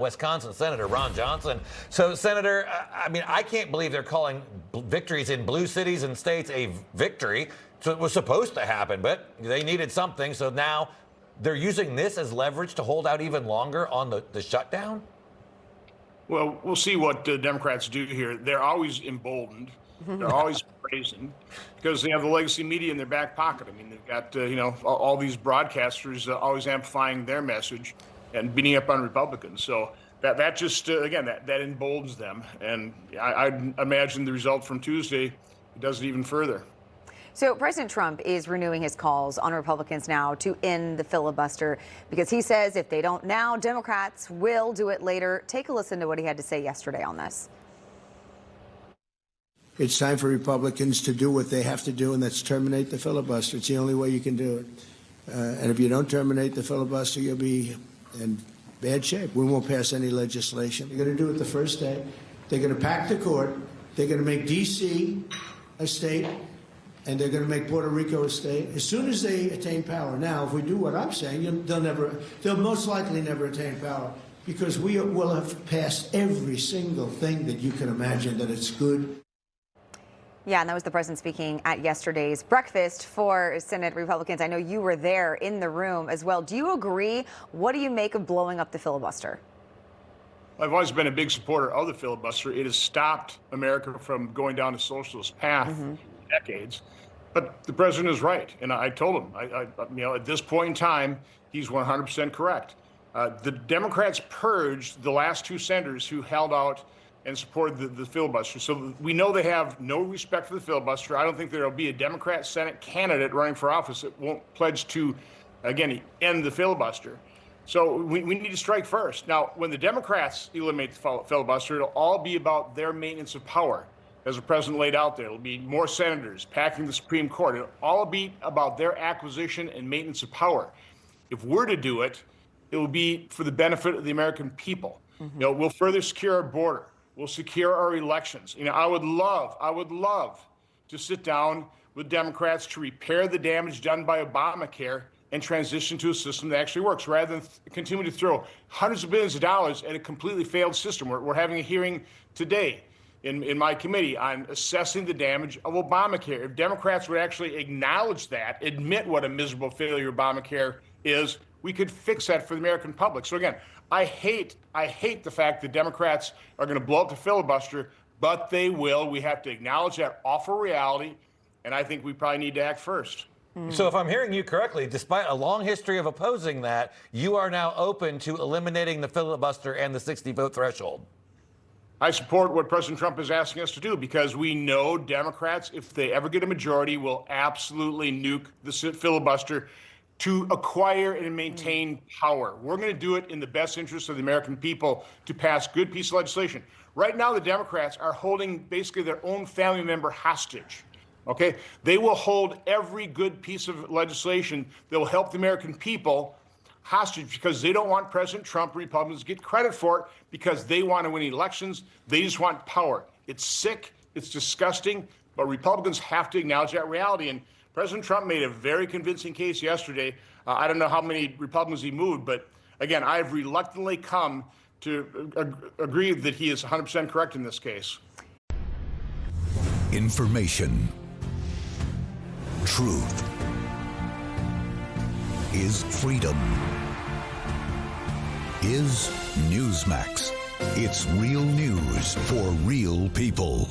Wisconsin Senator Ron Johnson. So, Senator, I mean, I can't believe they're calling victories in blue cities and states a victory. So it was supposed to happen, but they needed something. So now they're using this as leverage to hold out even longer on the shutdown? Well, we'll see what Democrats do here. They're always emboldened. They're always praising because they have the legacy media in their back pocket. I mean, they've got, all these broadcasters always amplifying their message and beating up on Republicans. So that just, again, that emboldens them. And I imagine the result from Tuesday does it even further. So President Trump is renewing his calls on Republicans now to end the filibuster because he says if they don't now, Democrats will do it later. Take a listen to what he had to say yesterday on this. It's time for Republicans to do what they have to do, and that's terminate the filibuster. It's the only way you can do it. And if you don't terminate the filibuster, you'll be in bad shape. We won't pass any legislation. They're going to do it the first day. They're going to pack the court. They're going to make D.C. a state, and they're going to make Puerto Rico a state as soon as they attain power. Now, if we do what I'm saying, they'll most likely never attain power because we will have passed every single thing that you can imagine that it's good. Yeah, and that was the president speaking at yesterday's breakfast for Senate Republicans. I know you were there in the room as well. Do you agree? What do you make of blowing up the filibuster? I've always been a big supporter of the filibuster. It has stopped America from going down a socialist path for decades. But the president is right, and I told him, at this point in time, he's 100% correct. The Democrats purged the last two senators who held out and supported the filibuster. So we know they have no respect for the filibuster. I don't think there will be a Democrat Senate candidate running for office that won't pledge to, again, end the filibuster. So we need to strike first. Now, when the Democrats eliminate the filibuster, it'll all be about their maintenance of power, as the president laid out there. It'll be more senators packing the Supreme Court. It'll all be about their acquisition and maintenance of power. If we're to do it, it will be for the benefit of the American people. We'll further secure our border. We'll secure our elections. I would love to sit down with Democrats to repair the damage done by Obamacare and transition to a system that actually works, rather than continue to throw hundreds of billions of dollars at a completely failed system. We're having a hearing today in my committee on assessing the damage of Obamacare. If Democrats would actually acknowledge that, admit what a miserable failure Obamacare is, we could fix that for the American public. So again, I hate the fact that Democrats are going to blow up the filibuster, but they will. We have to acknowledge that awful reality, and I think we probably need to act first. So if I'm hearing you correctly, despite a long history of opposing that, you are now open to eliminating the filibuster and the 60-vote threshold. I support what President Trump is asking us to do because we know Democrats, if they ever get a majority, will absolutely nuke the filibuster to acquire and maintain power. We're going to do it in the best interest of the American people to pass good piece of legislation. Right now, the Democrats are holding basically their own family member hostage. Okay? They will hold every good piece of legislation that will help the American people hostage because they don't want President Trump, Republicans, to get credit for it because they want to win elections. They just want power. It's sick. It's disgusting. But Republicans have to acknowledge that reality. And President Trump made a very convincing case yesterday. I don't know how many Republicans he moved, but again, I've reluctantly come to agree that he is 100% correct in this case. Information. Truth is freedom. Is Newsmax. It's real news for real people.